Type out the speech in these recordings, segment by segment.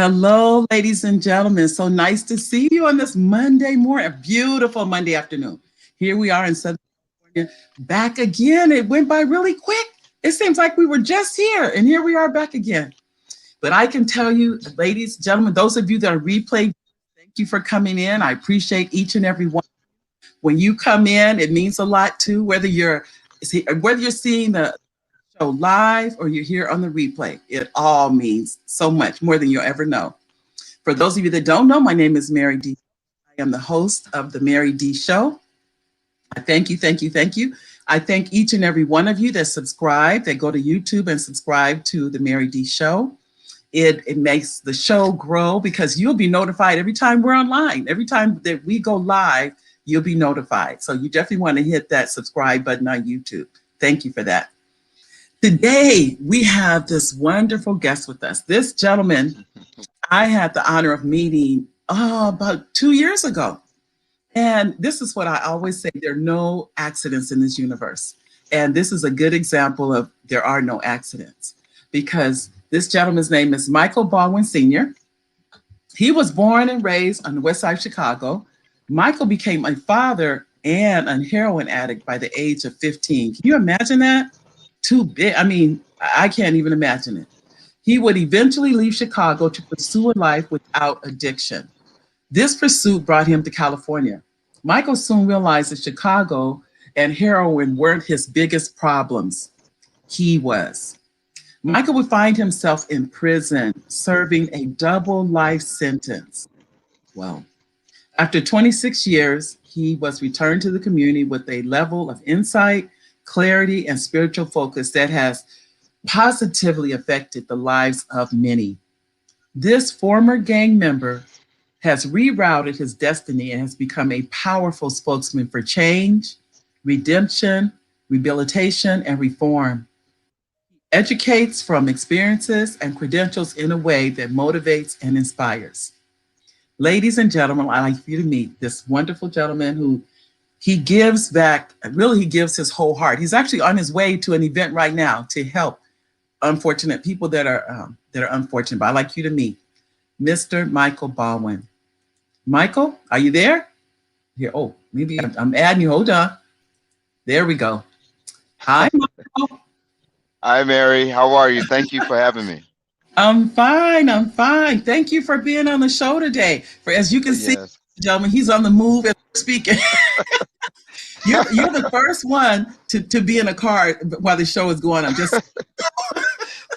Hello, ladies and gentlemen. So nice to see you on this Monday morning, a beautiful Monday afternoon. Here we are in Southern California, back again. It went by really quick. It seems like we were just here, and here we are back again. But I can tell you, ladies, gentlemen, those of you that are replay, thank you for coming in. I appreciate each and every one. When you come in, it means a lot too. Whether you're seeing the show live or you're here on the replay, it all means so much more than you'll ever know. For those of you that don't know, my name is Mary D. I am the host of the Mary D Show. I thank you, thank you, thank you. I thank each and every one of you that subscribe, that go to YouTube and subscribe to the Mary D Show. It makes the show grow because you'll be notified every time we're online. Every time that we go live, you'll be notified. So you definitely want to hit that subscribe button on YouTube. Thank you for that. Today, we have this wonderful guest with us. This gentleman I had the honor of meeting about 2 years ago. And this is what I always say, there are no accidents in this universe. And this is a good example of there are no accidents because this gentleman's name is Michael Baldwin Sr. He was born and raised on the west side of Chicago. Michael became a father and a heroin addict by the age of 15. Can you imagine that? Too big. I mean, I can't even imagine it. He would eventually leave Chicago to pursue a life without addiction. This pursuit brought him to California. Michael soon realized that Chicago and heroin weren't his biggest problems. He was. Michael would find himself in prison, serving a double life sentence. Well, after 26 years, he was returned to the community with a level of insight, clarity, and spiritual focus that has positively affected the lives of many. This former gang member has rerouted his destiny and has become a powerful spokesman for change, redemption, rehabilitation, and reform. He educates from experiences and credentials in a way that motivates and inspires. Ladies and gentlemen, I'd like for you to meet this wonderful gentleman who he gives back, really, he gives his whole heart. He's actually on his way to an event right now to help unfortunate people that are unfortunate. But I'd like you to meet Mr. Michael Baldwin. Michael, are you there? Here, oh, maybe I'm adding you. Hold on. There we go. Hi, Michael. Hi, Mary. How are you? Thank you for having me. I'm fine. I'm fine. Thank you for being on the show today. For as you can see, Yes. gentlemen, he's on the move and speaking. You're the first one to be in a car while the show is going on. Just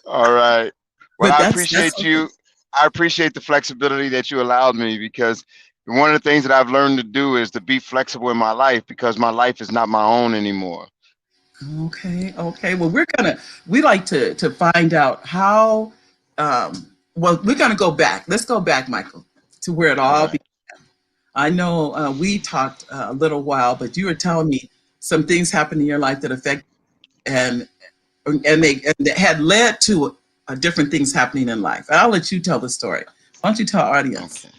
All right. Well, but I that's appreciate you. I appreciate the flexibility that you allowed me because one of the things that I've learned to do is to be flexible in my life because my life is not my own anymore. okay. Okay. Well, we like to find out how. Well, we're gonna go back. Let's go back, Michael, to where it All all began. right. I know we talked a little while, but you were telling me some things happened in your life that affect and they had led to different things happening in life. I'll let you tell the story. Why don't you tell our audience? Okay.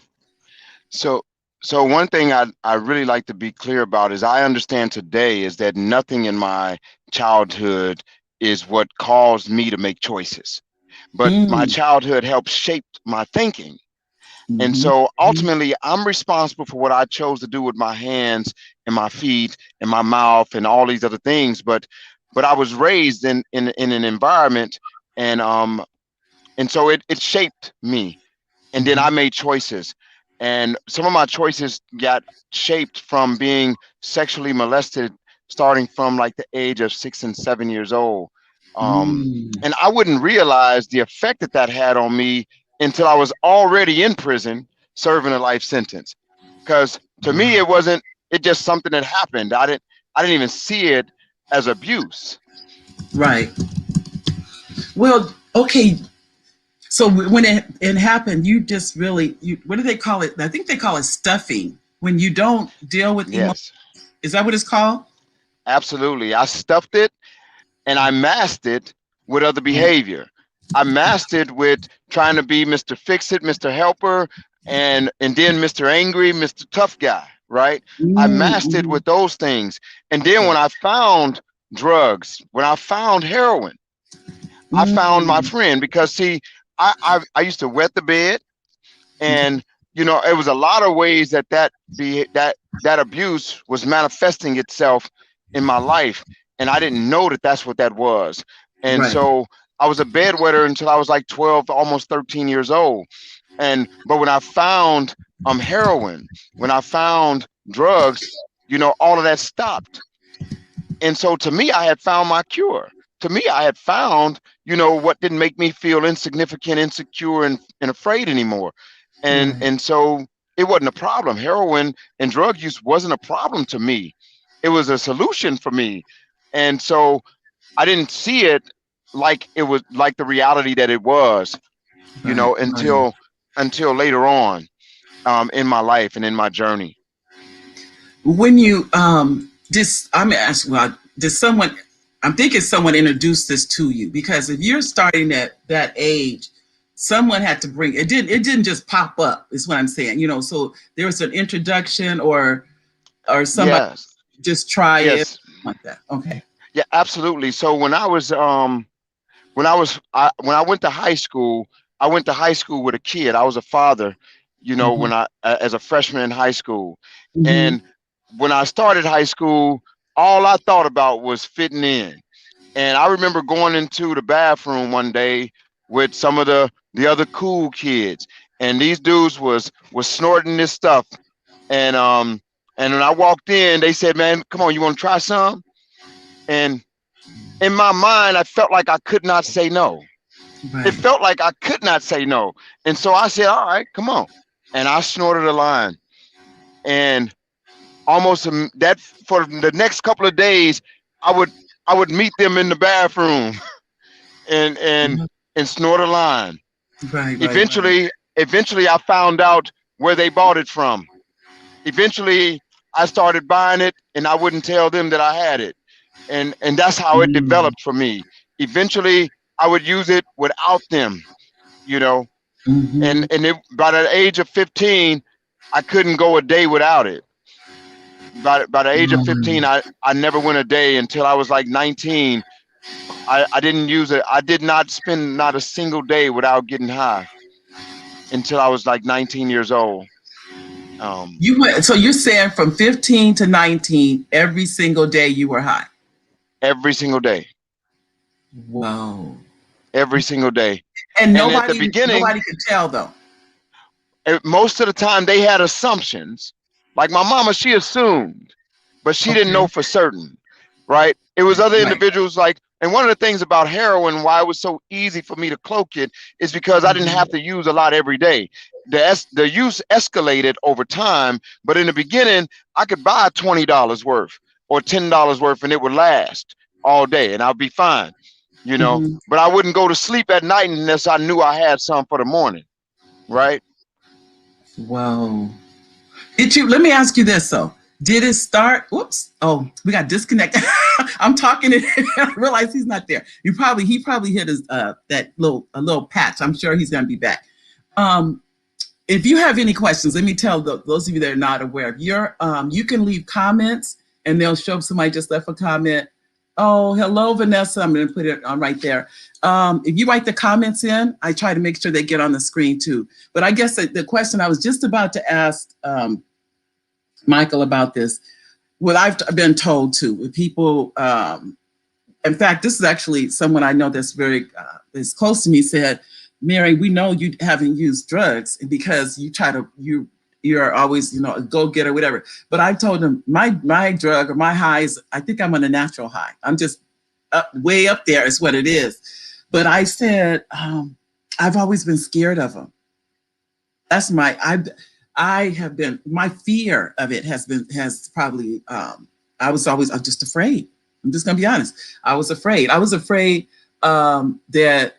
So, so one thing I really like to be clear about is I understand today is that nothing in my childhood is what caused me to make choices, but my Mm, childhood helped shape my thinking. And mhm, so mhm, ultimately, I'm responsible for what I chose to do with my hands and my feet and my mouth and all these other things. But I was raised in an environment, and so it shaped me. And then mhm, I made choices, and some of my choices got shaped from being sexually molested, starting from like the age of 6 and 7 years old. Um, mm. and I wouldn't realize the effect that that had on me until I was already in prison serving a life sentence. Because to me, Wow. it wasn't. It just something that happened. I didn't even see it as abuse. Right. Well, okay. So when it happened, you just really what do they call it? I think they call it stuffing. When you don't deal with emotion, Yes, is that what it's called? absolutely. I stuffed it and I masked it with other Right. behavior. I masked it with trying to be Mr. Fix It, Mr. Helper, and then Mr. Angry, Mr. Tough Guy, right? I Mm, masked it mhm. with those things. And then when Right. I found drugs, when I found heroin, I found my Mm, friend because see, I used to wet the bed. And it was a lot of ways that abuse was manifesting itself in my life, and I didn't know that that's what that was. And Right. so I was a bedwetter until I was like 12, almost 13 years old. But when I found heroin, when I found drugs, all of that stopped. And so to me, I had found my cure. To me, I had found, what didn't make me feel insignificant, insecure, and afraid anymore. And Right. and so it wasn't a problem. Heroin and drug use wasn't a problem to me. It was a solution for me. And so I didn't see it like it was like the reality that it was, Right. Right. until later on, in my life and in my journey. When you just I'm asking, well, did someone, I'm thinking someone introduced this to you, because if you're starting at that age, someone had to bring it. Didn't just pop up, is what I'm saying. So there was an introduction, or somebody Yes, just try it yes, like that. Okay. yeah, absolutely. So when I went to high school, I went to high school with a kid. I was a father, Mm-hmm. when I as a freshman in high school. Mm-hmm. And when I started high school, all I thought about was fitting in. And I remember going into the bathroom one day with some of the other cool kids, and these dudes was snorting this stuff. And when I walked in, they said, "Man, come on, you want to try some?" And in my mind, I felt like I could not say no. It Right. felt like I could not say no. And so I said, "All right, come on." And I snorted a line. And almost that for the next couple of days, I would I would meet them in the bathroom and and and snort a line. Right. Right. Right. Eventually I found out where they bought it from. Eventually I started buying it, and I wouldn't tell them that I had it. And that's how it Mm-hmm. developed for me. Eventually I would use it without them, you know. Mm-hmm. By the age of 15, I couldn't go a day without it. By the age of 15, I never went a day until I was like 19. I didn't use it. I did not spend not a single day without getting high until I was like 19 years old. Um, You went. So you're saying from 15 to 19, every single day you were high. every single day, Whoa. every single day. And And at the nobody beginning, nobody could tell though. most of the time they had assumptions. Like my mama, she assumed, but she didn't Okay. know for certain, right? It was Right. other Right. individuals like, and one of the things about heroin, why it was so easy for me to cloak it, is because I didn't Mm-hmm. have to use a lot every day. The use escalated over time, but in the beginning, I could buy $20 worth or $10 worth, and it would last all day, and I'll be fine, you know. Mm-hmm. But I wouldn't go to sleep at night unless I knew I had some for the morning, right? Whoa. Did you? Let me ask you this though. Did it start? Whoops. Oh, we got disconnected. I'm talking and I realize he's not there. He probably hit his that little a little patch. I'm sure he's gonna be back. Um, if you have any questions, let me tell those of you that are not aware. If you're, you can leave comments, and they'll show up. Somebody just left a comment. Oh, hello, Vanessa. I'm going to put it on right there. If you write the comments in, I try to make sure they get on the screen too. But I guess the question I was just about to ask Michael about this, what I've been told too, with people, in fact, this is actually someone I know that's very is close to me, said, Mary, we know you haven't used drugs because you're always, a go-getter, whatever. But I told him my drug or my high is, I think I'm on a natural high. I'm just way up there is what it is. But I said, I've always been scared of them. That's I have been, my fear of it has probably, I'm just afraid. I'm just gonna be honest. I was afraid that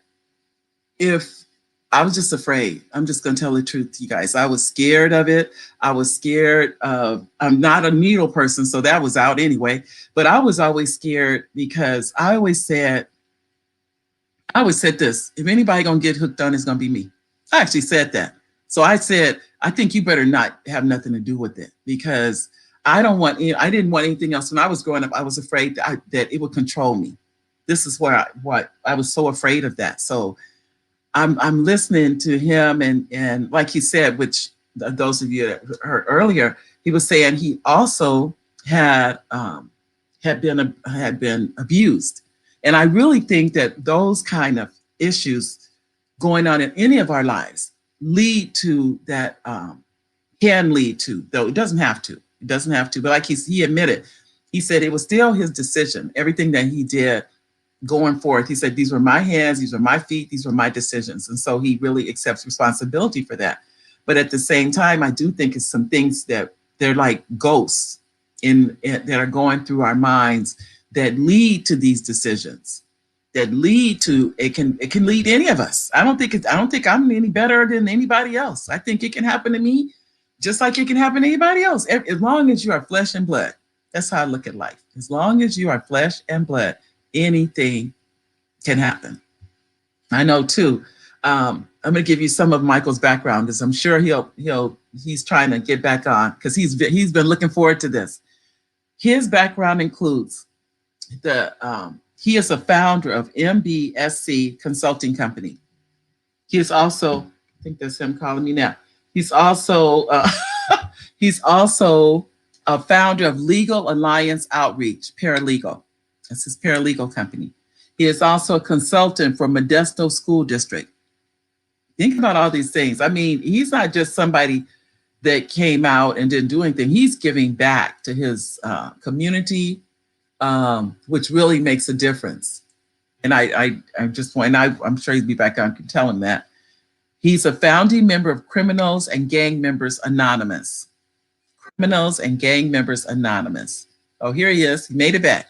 if I was just afraid. I'm just gonna tell the truth to you guys. I was scared of it. I was scared of, I'm not a needle person, so that was out anyway. But I was always scared because I always said this, if anybody gonna get hooked on, it's gonna be me. I actually said that. So I said, I think you better not have nothing to do with it because I didn't want anything else. When I was growing up, I was afraid that it would control me. This is what I was so afraid of that. So I'm listening to him, and like he said, which those of you that heard earlier, he was saying he also had had been abused, and I really think that those kind of issues going on in any of our lives lead to that, can lead to, though it doesn't have to. It doesn't have to, but like he admitted, he said it was still his decision. Everything that he did going forth, he said, these were my hands, these were my feet, these were my decisions. And so he really accepts responsibility for that. But at the same time, I do think it's some things that they're like ghosts that are going through our minds that lead to these decisions, that lead to, it can lead any of us. I don't think I'm any better than anybody else. I think it can happen to me just like it can happen to anybody else. As long as you are flesh and blood. That's how I look at life. As long as you are flesh and blood, anything can happen. I know too. I'm going to give you some of Michael's background because I'm sure he's trying to get back on because he's been looking forward to this. His background includes he is a founder of MBSC Consulting Company. He is also, I think that's him calling me now. He's also he's also a founder of Legal Alliance Outreach Paralegal. That's his paralegal company. He is also a consultant for Modesto School District. Think about all these things. I mean, he's not just somebody that came out and didn't do anything. He's giving back to his community, which really makes a difference. And I just want, and I'm sure he'll be back on, can tell him that. He's a founding member of Criminals and Gang Members Anonymous. Criminals and Gang Members Anonymous. Oh, here he is. He made it back.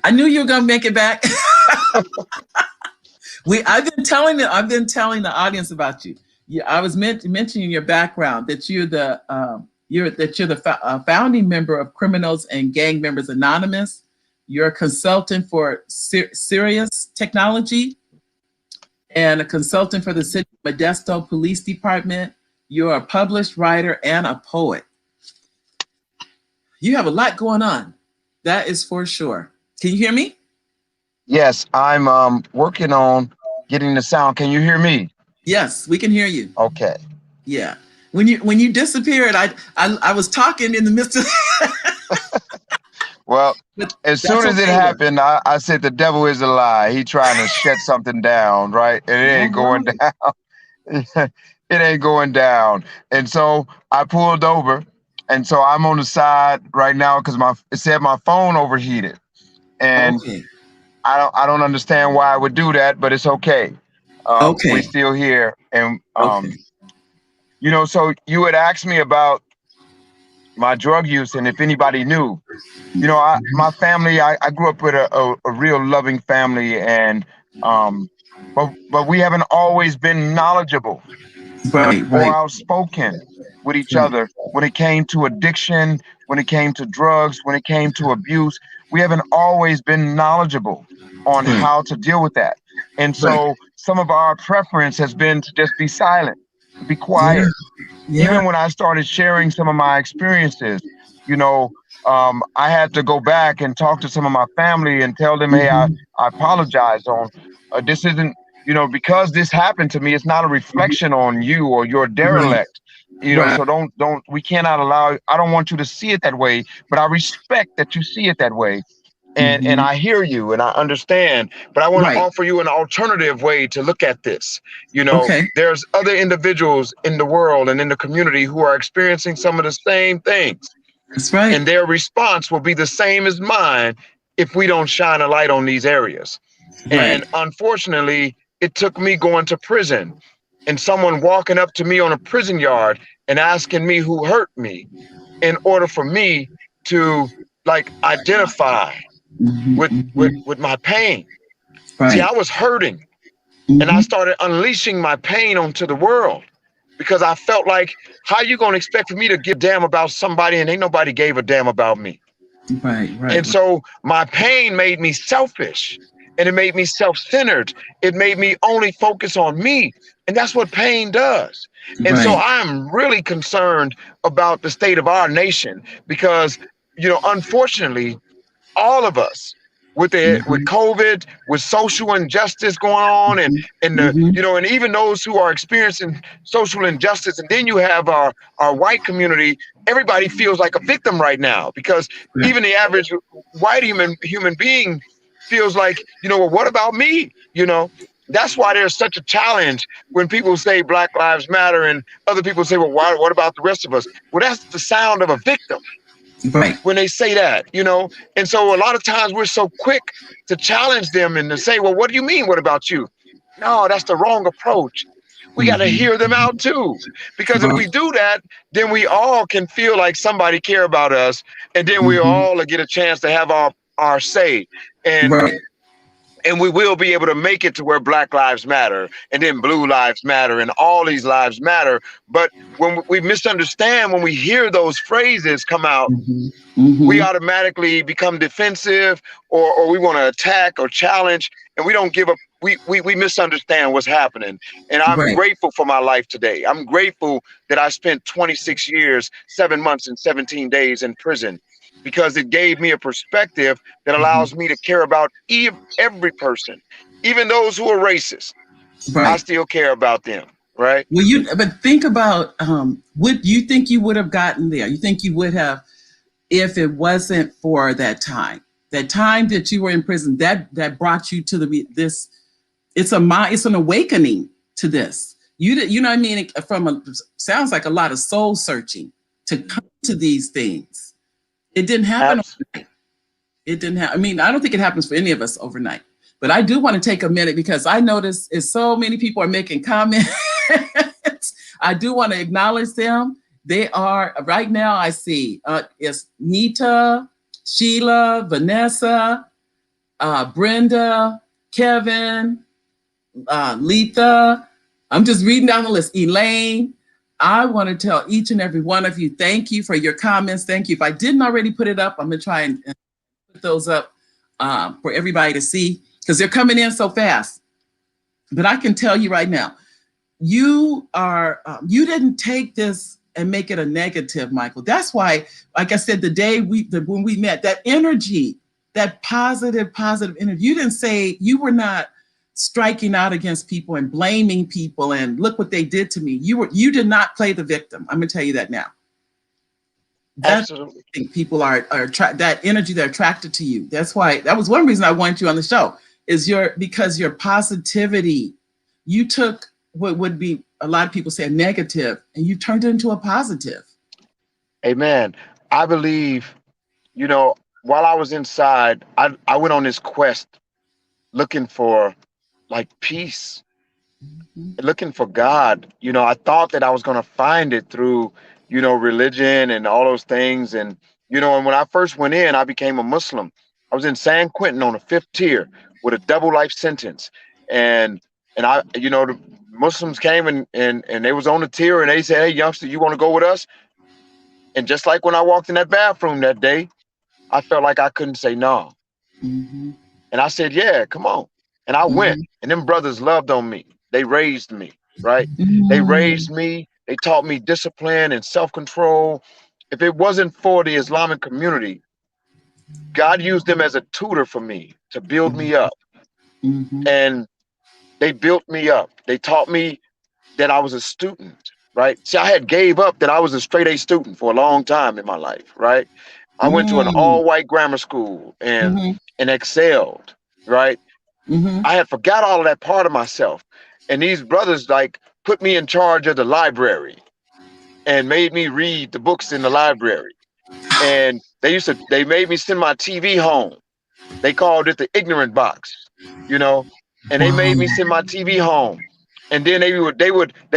I knew you were going to make it back. I've been telling the audience about you. Yeah, I was mentioning your background, that you're the founding member of Criminals and Gang Members Anonymous. You're a consultant for Sirius Technology and a consultant for the City of Modesto Police Department. You're a published writer and a poet. You have a lot going on. That is for sure. Can you hear me? Yes, I'm working on getting the sound. Can you hear me? Yes, we can hear you. Okay. Yeah. When you disappeared, I was talking in the midst of Well, as soon as it happened, I said the devil is a lie. He trying to shut something down, right? And it ain't going down. It ain't going down. And so I pulled over. And so I'm on the side right now because it said my phone overheated. And okay. I don't understand why I would do that, but it's okay. Okay. We're still here. And Okay. so you had asked me about my drug use and if anybody knew. My family, I grew up with a real loving family, and but we haven't always been knowledgeable or outspoken with each other when it came to addiction, when it came to drugs, when it came to abuse. We haven't always been knowledgeable on how to deal with that. And so some of our preference has been to just be silent, to be quiet. Yeah. Even when I started sharing some of my experiences, I had to go back and talk to some of my family and tell them, hey, I apologize on this isn't, because this happened to me, it's not a reflection on you or your derelict. So we cannot allow, I don't want you to see it that way, but I respect that you see it that way. And I hear you and I understand, but I want to offer you an alternative way to look at this. There's other individuals in the world and in the community who are experiencing some of the same things. That's right. And their response will be the same as mine if we don't shine a light on these areas. And unfortunately, it took me going to prison and someone walking up to me on a prison yard and asking me who hurt me in order for me to identify with my pain. See, I was hurting and I started unleashing my pain onto the world because I felt like, how you going to expect for me to give a damn about somebody and ain't nobody gave a damn about me? And so my pain made me selfish and it made me self-centered. It made me only focus on me. And that's what pain does. And so I'm really concerned about the state of our nation because, unfortunately, all of us with COVID, with social injustice going on, and the Mm-hmm. and even those who are experiencing social injustice, and then you have our white community. Everybody feels like a victim right now because Right. even the average white human being feels like, well, what about me? That's why there's such a challenge when people say Black Lives Matter and other people say, well, why, what about the rest of us? Well, that's the sound of a victim Right. when they say that. And so a lot of times we're so quick to challenge them and to say, well, what do you mean? What about you? No, that's the wrong approach. We got to Mm-hmm. hear them out too. Because if Right. we do that, then we all can feel like somebody care about us. And then we Mm-hmm. all get a chance to have our say. And Right. and we will be able to make it to where Black Lives Matter and then Blue Lives Matter and all these lives matter. But when we misunderstand, when we hear those phrases come out, Mm-hmm. we Mm-hmm. automatically become defensive, or we want to attack or challenge, and we don't give up. We misunderstand what's happening. And I'm Right. grateful for my life today. I'm grateful that I spent 26 years, 7 months, and 17 days in prison, because it gave me a perspective that allows me to care about every person, even those who are racist. I Right. still care about them, right? Well, but think about would you think you would have gotten there? You think you would have if it wasn't for that time that you were in prison that brought you to this. It's an awakening to this. You know what I mean? Sounds like a lot of soul searching to come to these things. It didn't happen. Abs- It didn't happen. I mean, I don't think it happens for any of us overnight. But I do want to take a minute because I notice is so many people are making comments. I do want to acknowledge them. They are right now. I see it's Nita, Sheila, Vanessa, Brenda, Kevin, Letha. I'm just reading down the list. Elaine. I want to tell each and every one of you, thank you for your comments. Thank you. If I didn't already put it up, I'm going to try and put those up for everybody to see because they're coming in so fast. But I can tell you right now, you didn't take this and make it a negative, Michael. That's why, like I said, when we met, that energy, that positive energy. You didn't say you were not striking out against people and blaming people and look what they did to me. You did not play the victim. I'm gonna tell you that now. That Absolutely. I think people that energy they're attracted to you. That's why that was one reason I wanted you on the show because your positivity. You took what would be a lot of people say a negative and you turned it into a positive. Amen. I believe, while I was inside, I went on this quest looking for like peace, Mm-hmm. looking for God. I thought that I was going to find it through, religion and all those things. And when I first went in, I became a Muslim. I was in San Quentin on the fifth tier with a double life sentence. And the Muslims came and they was on the tier and they said, "Hey, youngster, you want to go with us?" And just like when I walked in that bathroom that day, I felt like I couldn't say no. Mm-hmm. And I said, "Yeah, come on." And I went. Mm-hmm. And them brothers loved on me. They raised me, right? They Mm-hmm. raised me. They taught me discipline and self-control. If it wasn't for the Islamic community, God used them as a tutor for me to build me up. Mm-hmm. And they built me up. They taught me that I was a student, right? See, I had gave up that I was a straight A student for a long time in my life, right? I went to an Mm-hmm. all white grammar school and Mm-hmm. excelled, right? Mm-hmm. I had forgot all of that part of myself. And these brothers like put me in charge of the library and made me read the books in the library. And they made me send my TV home. They called it the ignorant box, you know, and they Wow. made me send my TV home. And then they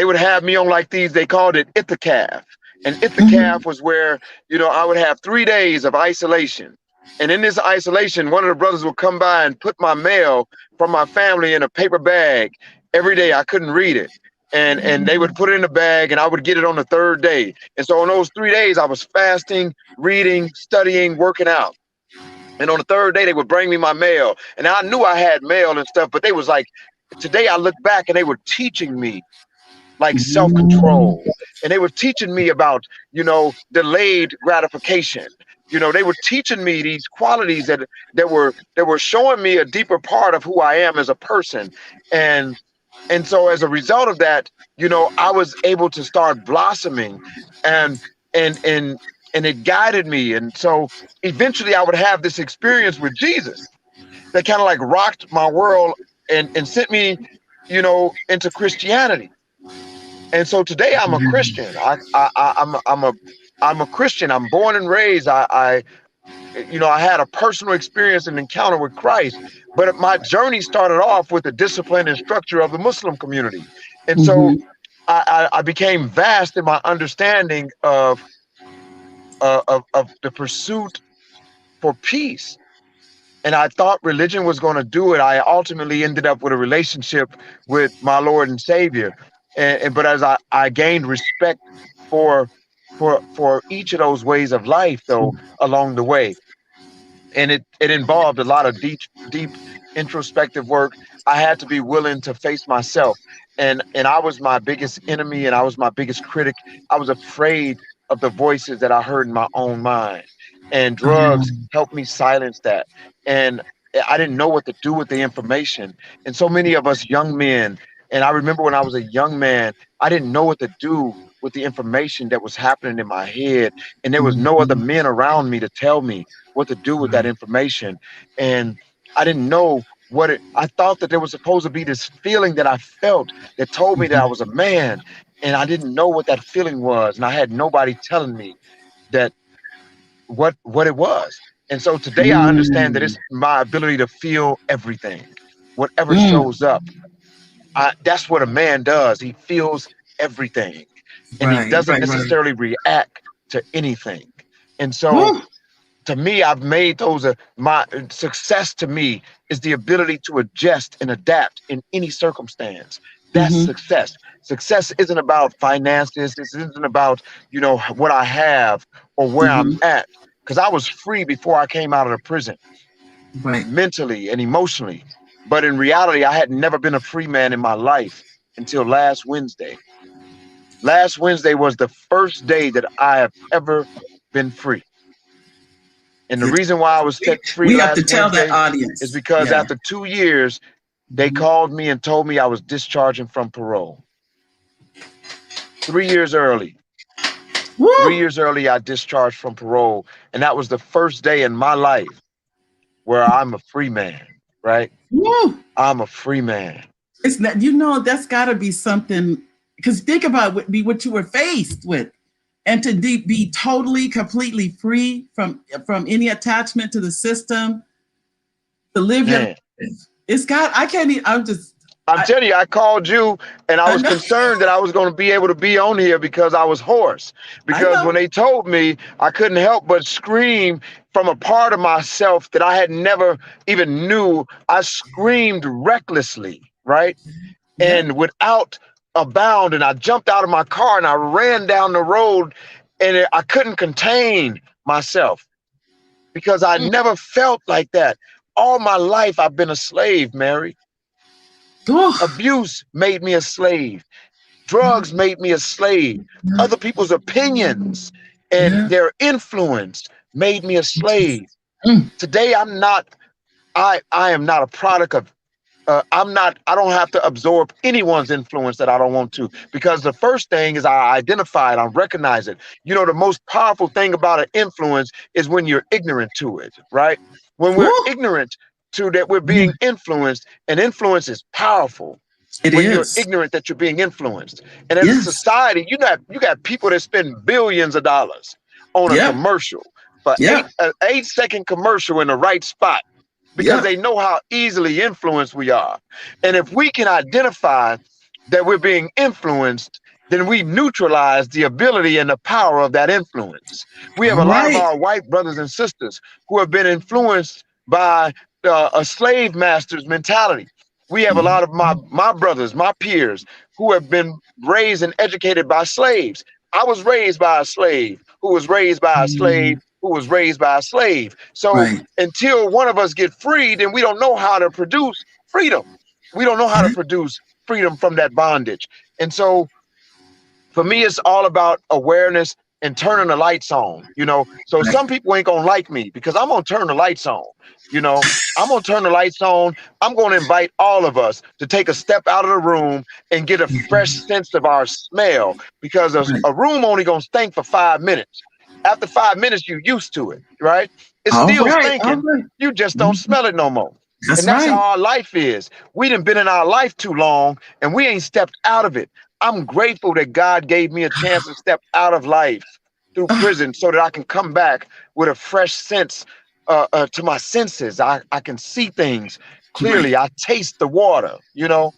would have me on like these. They called it Ithacath. And Mm-hmm. Ithacath was where, I would have 3 days of isolation. And in this isolation, one of the brothers would come by and put my mail from my family in a paper bag every day. I couldn't read it. And they would put it in a bag and I would get it on the third day. And so on those 3 days, I was fasting, reading, studying, working out. And on the third day, they would bring me my mail. And I knew I had mail and stuff, but they was like, today I look back and they were teaching me like Mm-hmm. self-control. And they were teaching me about, delayed gratification. They were teaching me these qualities that were showing me a deeper part of who I am as a person. And so as a result of that, I was able to start blossoming, and and and and it guided me. And so eventually I would have this experience with Jesus that kind of like rocked my world and sent me, into Christianity. And so today I'm a Christian. I'm a Christian. I'm born and raised. I had a personal experience and encounter with Christ, but my journey started off with the discipline and structure of the Muslim community. And so Mm-hmm. I became vast in my understanding of the pursuit for peace. And I thought religion was going to do it. I ultimately ended up with a relationship with my Lord and Savior. But as I gained respect for for each of those ways of life, though, along the way, and it involved a lot of deep introspective work. I had to be willing to face myself, and I was my biggest enemy, and I was my biggest critic. I was afraid of the voices that I heard in my own mind, and drugs helped me silence that. And I didn't know what to do with the information. And so many of us young men, and I remember when I was a young man, I didn't know what to do with the information that was happening in my head, and there was no other Mm-hmm. men around me to tell me what to do with that Right. information. And I didn't know I thought that there was supposed to be this feeling that I felt that told me that I was a man. And I didn't know what that feeling was. And I had nobody telling me that what it was. And so today I understand that Mm. it's my ability to feel everything, whatever Mm. shows up. That's what a man does. He feels everything, and he Right, doesn't right, right. necessarily react to anything. And so Woo. to me, I've made those my success to me is the ability to adjust and adapt in any circumstance. That's Mm-hmm. success. Success isn't about finances. This isn't about, what I have or where I'm Mm-hmm. at. Because I was free before I came out of the prison, Right. mentally and emotionally. But in reality, I had never been a free man in my life until last Wednesday. Last Wednesday was the first day that I have ever been free. And the Good. reason why I was We, set free we have to last tell that Wednesday is audience. because Yeah. after 2 years, they Mm-hmm. called me and told me I was discharging from parole. 3 years early. three Woo. years early, I discharged from parole. And that was the first day in my life where I'm a free man, right? Woo. I'm a free man. It's not, that's got to be something, because think about what you were faced with, and to be totally, completely free from any attachment to the system, to live your Man, life. It's got, I can't even, I'm I, telling you, I called you and I I was know, concerned that I was going to be able to be on here because I was hoarse. I Because when know. they told me, I couldn't help but scream from a part of myself that I had never even knew. I screamed recklessly, right? Yep. And without a bound. And I jumped out of my car and I ran down the road, and I couldn't contain myself because I Mm. never felt like that. All my life, I've been a slave, Mary. Oh, Abuse made me a slave. yeah, Drugs made me a slave. yeah, Other people's opinions and yeah. their influence made me a slave. Mm. Today, I am not a product of I don't have to absorb anyone's influence that I don't want to, because the first thing is I identify it, I recognize it. The most powerful thing about an influence is when you're ignorant to it, right? When we're Woo. ignorant to that we're Yeah, being influenced, and influence is powerful it when you're is. ignorant that you're being influenced. And as a Yes. society, you got people that spend billions of dollars on a Yep. commercial, for Yep. 8 second commercial in the right spot, because Yep. they know how easily influenced we are. And if we can identify that we're being influenced, then we neutralize the ability and the power of that influence. We have All a lot of right. our white brothers and sisters who have been influenced by a slave master's mentality. We have a lot of my brothers, my peers, who have been raised and educated by slaves. I was raised by a slave who was raised by a slave Mm. who was raised by a slave. So Right. until one of us get freed, then we don't know how to produce freedom. We don't know how to Yeah. produce freedom from that bondage. And so for me, it's all about awareness and turning the lights on, you know. So Right. some people ain't gonna like me because I'm gonna turn the lights on, you know. I'm gonna turn the lights on. I'm gonna invite all of us to take a step out of the room and get a fresh sense of our smell because Right. a room only gonna stink for 5 minutes. After 5 minutes, you used to it, right? It's All still right. All stinking. right. You just don't Mhm. smell it no more. That's And that's how right. our life is. We done been in our life too long and we ain't stepped out of it. I'm grateful that God gave me a chance to step out of life through prison so that I can come back with a fresh sense to my senses. I can see things Right. clearly. I taste the water, you know,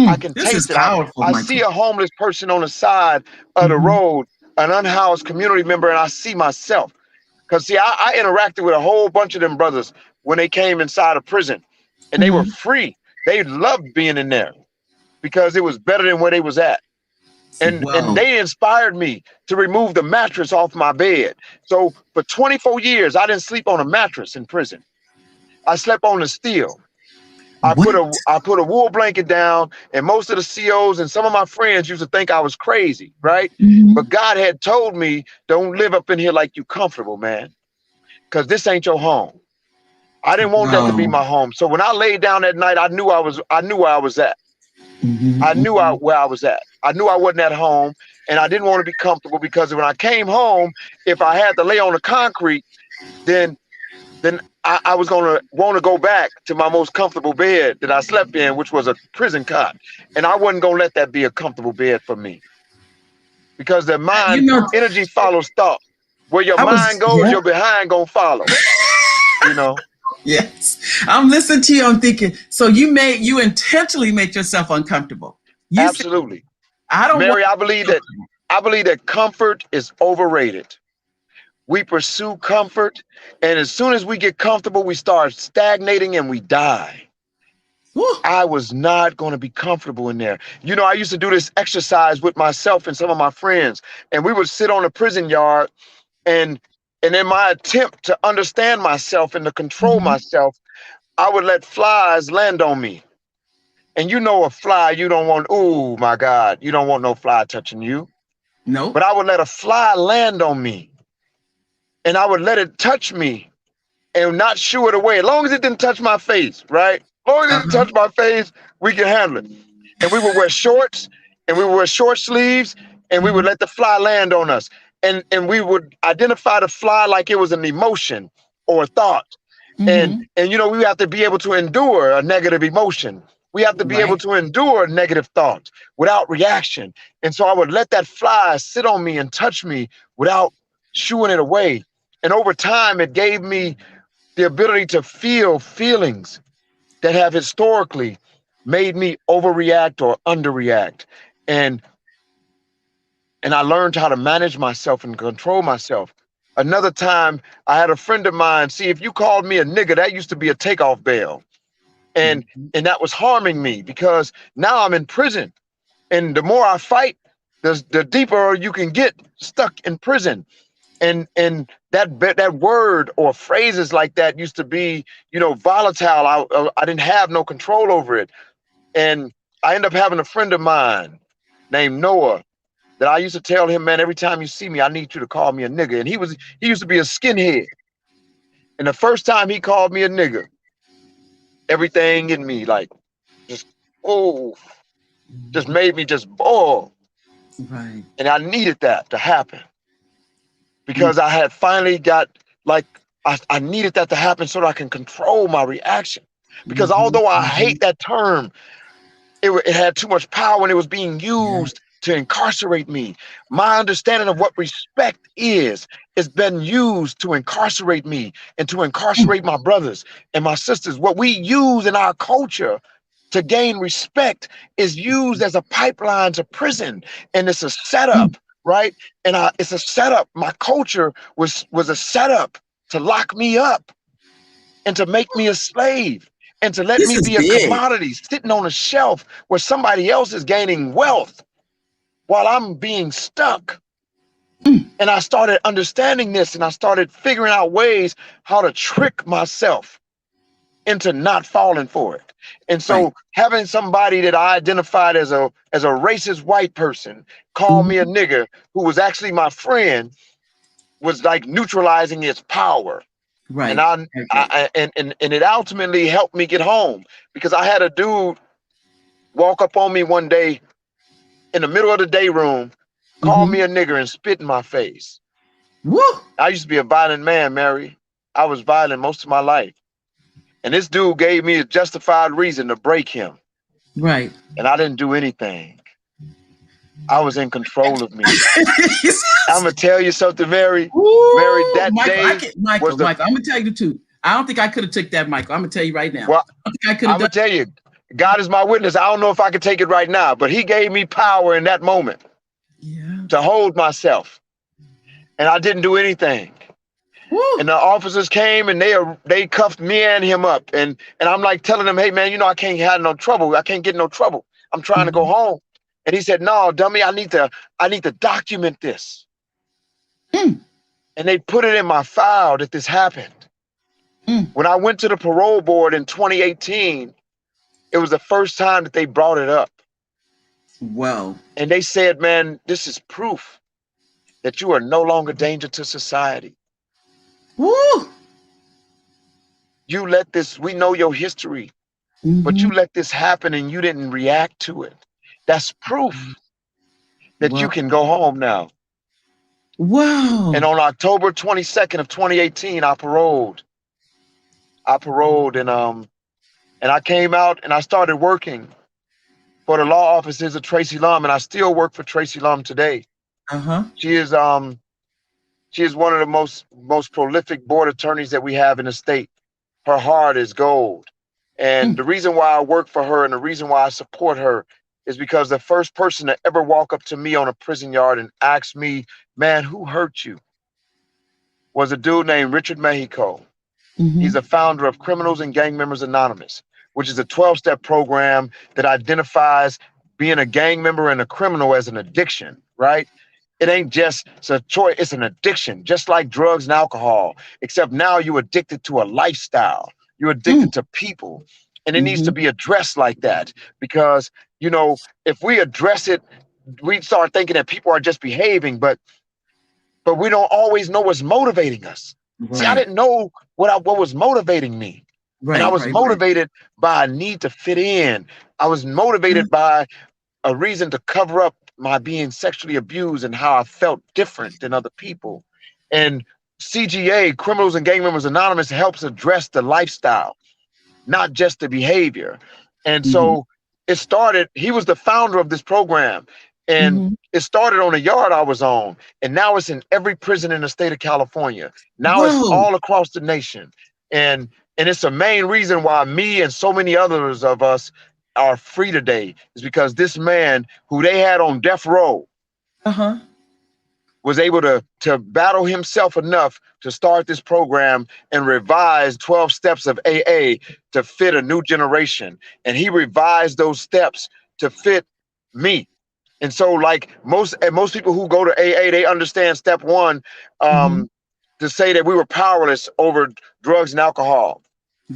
I can This is taste it. powerful, I see Michael. a homeless person on the side of the Mhm. road, an unhoused community member, and I see myself. Because, see, I interacted with a whole bunch of them brothers when they came inside of prison and they were Mhm. free. They loved being in there because it was better than where they was at. And Whoa. they inspired me to remove the mattress off my bed. So for 24 years, I didn't sleep on a mattress in prison. I slept on the steel. What? I put a wool blanket down, and most of the COs and some of my friends used to think I was crazy, right? But Mhm. God had told me, don't live up in here like you comfortable, man, because this ain't your home. I didn't want that to be Wow. my home. So when I laid down that night, I knew where I was at. Mhm. I knew Mhm. where I was at. I knew I wasn't at home, and I didn't want to be comfortable because when I came home, if I had to lay on the concrete, then I was gonna want to go back to my most comfortable bed that I slept in, which was a prison cot, and I wasn't gonna let that be a comfortable bed for me because the You mind know, energy follows thought. Where your I was, mind goes, yeah. your behind gonna follow. You know, Yes. I'm listening to you. I'm thinking, so you intentionally make yourself uncomfortable. You said, absolutely, I don't want Mary. to be comfortable. I believe that comfort is overrated. We pursue comfort, and as soon as we get comfortable, we start stagnating and we die. Woo. I was not going to be comfortable in there. You know, I used to do this exercise with myself and some of my friends, and we would sit on a prison yard, and in my attempt to understand myself and to control Mhm. myself, I would let flies land on me. And you know, a fly, you don't want, oh my God, you don't want no fly touching you. Nope. But I would let a fly land on me, and I would let it touch me and not shoo it away. As long as it didn't touch my face, right? As long as it didn't Uh-huh. touch my face, we can handle it. And we would wear shorts and we would wear short sleeves and we would Mhm. let the fly land on us. And we would identify the fly like it was an emotion or a thought. Mhm. And you know, we have to be able to endure a negative emotion. We have to be able Right. to endure negative thoughts without reaction. And so I would let that fly sit on me and touch me without shooing it away. And over time, it gave me the ability to feel feelings that have historically made me overreact or underreact. And and I learned how to manage myself and control myself. Another time, I had a friend of mine. See, if you called me a nigga, that used to be a takeoff bail, and Mhm. that was harming me because now I'm in prison, and the more I fight, the deeper you can get stuck in prison. And that word or phrases like that used to be, you know, volatile. I didn't have no control over it, and I ended up having a friend of mine named Noah that I used to tell him, man, every time you see me, I need you to call me a nigga. And he used to be a skinhead, and the first time he called me a nigga, everything in me like just oh, just made me just boil, Right. and I needed that to happen Mm. because I had finally got like I needed that to happen so that I can control my reaction. Because Mhm. although I Mhm. hate that term, it had too much power and it was being Yeah. used to incarcerate me. My understanding of what respect is has been used to incarcerate me and to Mm. incarcerate my brothers and my sisters. What we use in our culture to gain respect is used as a pipeline to prison, and it's a Mm. setup, right? And it's a setup. My culture was a setup to lock me up and to make me a slave and to let This me is be a big. commodity sitting on a shelf where somebody else is gaining wealth while I'm being stuck. Mm. And I started understanding this and I started figuring out ways how to trick myself into not falling for it. And Right. so having somebody that I identified as a racist white person call me a Hmm. nigger who was actually my friend was like neutralizing its power. And Right. I, Right. Right. I and it ultimately helped me get home because I had a dude walk up on me one day in the middle of the day room, call me Hmm. a nigger and spit in my face. Woo. I used to be a violent man, Mary. I was violent most of my life. And this dude gave me a justified reason to break him. Right. And I didn't do anything. I was in control of me. I'm gonna tell you something, Mary. Mary, Woo, that Michael, I day can't, was the Michael, I'm gonna tell you the truth. I don't think I could have took that, Michael. I'm gonna tell you right now. well, I don't think I could have I'm done. gonna tell you, God is my witness. I don't know if I could take it right now, but he gave me power in that moment Yeah. to hold myself. And I didn't do anything. Woo. And the officers came and they cuffed me and him up. And I'm like telling them, hey man, I can't have no trouble. I can't get no trouble. I'm trying to go Mhm. home. And he said, no, dummy, I need to document this. Mm, And they put it in my file that this happened. mm. When I went to the parole board in 2018, it was the first time that they brought it up. Well. And they said, man, this is proof that you are no longer a danger to society. Woo. We know your history, but Hmm. you let this happen and you didn't react to it. That's proof that you Well. can go home now. And Wow. on October 22nd of 2018, I paroled. I paroled and I came out and I started working for the law offices of Tracy Lum, and I still work for Tracy Lum today. Uh-huh. She is she is one of the most prolific board attorneys that we have in the state. Her heart is gold. And Mm. the reason why I work for her and the reason why I support her is because the first person to ever walk up to me on a prison yard and ask me, man, who hurt you? Was a dude named Richard Mexico. He's Hmm. the founder of Criminals and Gang Members Anonymous, which is a 12-step program that identifies being a gang member and a criminal as an addiction, right? It ain't just it's a choice, it's an addiction, just like drugs and alcohol, except now you're addicted to a lifestyle. You're Mm. addicted to people. And it needs to Hmm. be addressed like that because, if we address it, we start thinking that people are just behaving, but we don't always know what's motivating us. See, I Right. didn't know what was motivating me. And I Right. was Right. Right. motivated by a need to fit in. I was motivated by a reason to cover up my being sexually abused and how I felt different than other people. And CGA, Criminals and Gang Members Anonymous, helps address the lifestyle, not just the behavior. And Hmm. so he was the founder of this program. And Hmm. it started on a yard I was on. And now it's in every prison in the state of California. Now it's Whoa. all across the nation. And it's the main reason why me and so many others of us are free today is because this man who they had on death row Uh-huh. was able to battle himself enough to start this program and revise 12 steps of AA to fit a new generation. And he revised those steps to fit me. And so, like most people who go to AA, they understand step one, Hmm. to say that we were powerless over drugs and alcohol.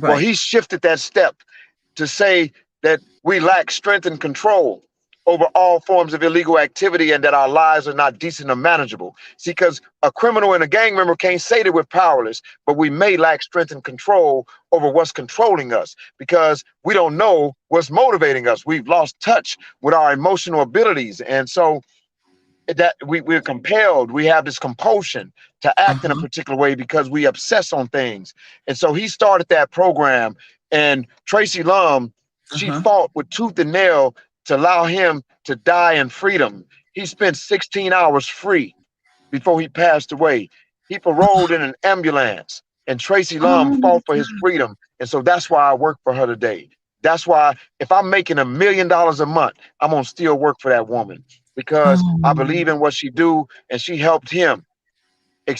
Well, Right. he shifted that step to say that we lack strength and control over all forms of illegal activity and that our lives are not decent or manageable. See, because a criminal and a gang member can't say that we're powerless, but we may lack strength and control over what's controlling us because we don't know what's motivating us. We've lost touch with our emotional abilities. And so that we're compelled, we have this compulsion to act in a Uh-huh. particular way because we obsess on things. And so he started that program, and Tracy Lum, she Uh-huh. fought with tooth and nail to allow him to die in freedom. He spent 16 hours free before he passed away. He paroled in an ambulance, and Tracy Lum Oh my fought for his God. freedom. And so that's why I work for her today. That's why if I'm making $1 million a month, I'm gonna still work for that woman because I Oh, believe in what she do, and she helped him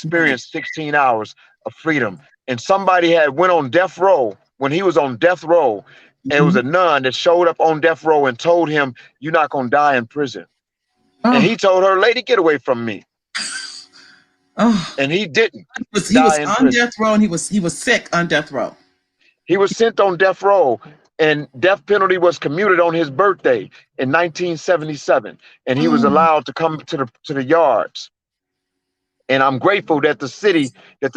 right. experience 16 hours of freedom. And somebody had went on death row when he was on death row. And it was Hmm. a nun that showed up on death row and told him, "You're not gonna die in prison." And he Oh, told her, "Lady, get away from me." oh. And he didn't He was die in on prison. death row and he was sick on death row. He was sent on death row, and death penalty was commuted on his birthday in 1977, and he was Oh, allowed to come to the yards. And I'm grateful that the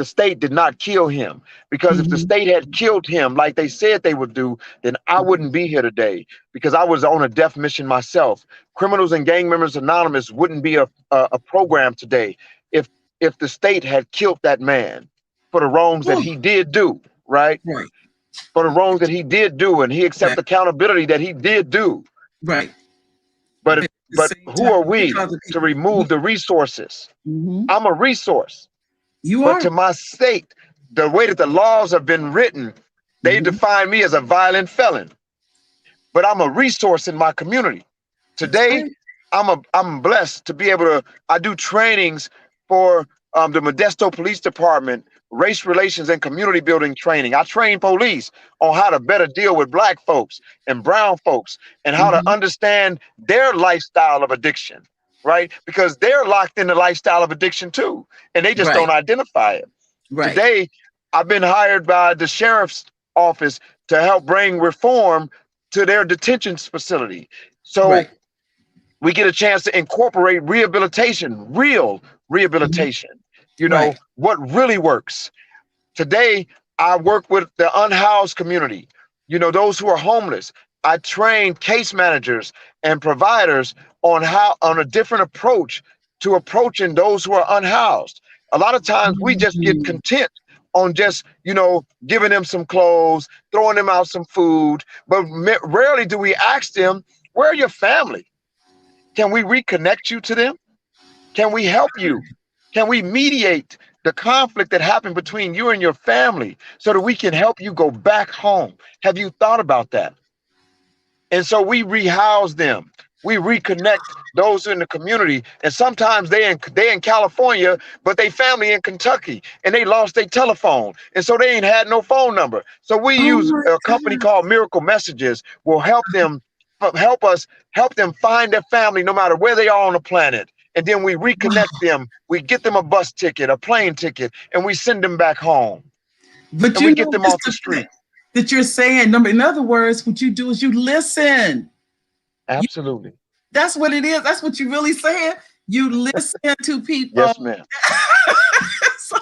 state did not kill him, because if the mhm. state had killed him like they said they would do, then I wouldn't be here today, because I was on a death mission myself. Criminals and Gang Members Anonymous wouldn't be a program today if the state had killed that man for the wrongs that Whew. he did do, right? Right. For the wrongs that he did do, and he accept Right. accountability that he did do. Right. But But at the but same who time, are look at we all the to people. remove the resources? Mhm. I'm a resource. You But are. to my state, the way that the laws have been written, they Mhm. define me as a violent felon. But I'm a resource in my community. That's Today, right. I'm blessed to be able to. I do trainings for the Modesto Police Department, race relations and community building training. I train police on how to better deal with Black folks and brown folks, and how to Mhm. understand their lifestyle of addiction, right? Because they're locked in the lifestyle of addiction too, and they just don't Right. identify it. Right. Today, I've been hired by the sheriff's office to help bring reform to their detention facility. So Right. we get a chance to incorporate rehabilitation, real Mhm. rehabilitation, Right. what really works. Today, I work with the unhoused community, those who are homeless. I train case managers and providers on a different approach to approaching those who are unhoused. A lot of times we just get Mhm. content on just, giving them some clothes, throwing them out some food, but rarely do we ask them, where are your family? Can we reconnect you to them? Can we help you? Can we mediate the conflict that happened between you and your family so that we can help you go back home? Have you thought about that? And so we rehouse them. We reconnect those in the community. And sometimes they in California, but they family in Kentucky, and they lost their telephone. And so they ain't had no phone number. So we Oh use my a company God. called Miracle Messages will help them find their family no matter where they are on the planet. And then we Wow. reconnect them. We get them a bus ticket, a plane ticket, and we send them back home. But And we you get know, them just off the the street. fact that you're saying, number, in other words, what you do is you listen. You, Absolutely. that's what it is. That's what you're really saying. You listen to people. Yes, ma'am. So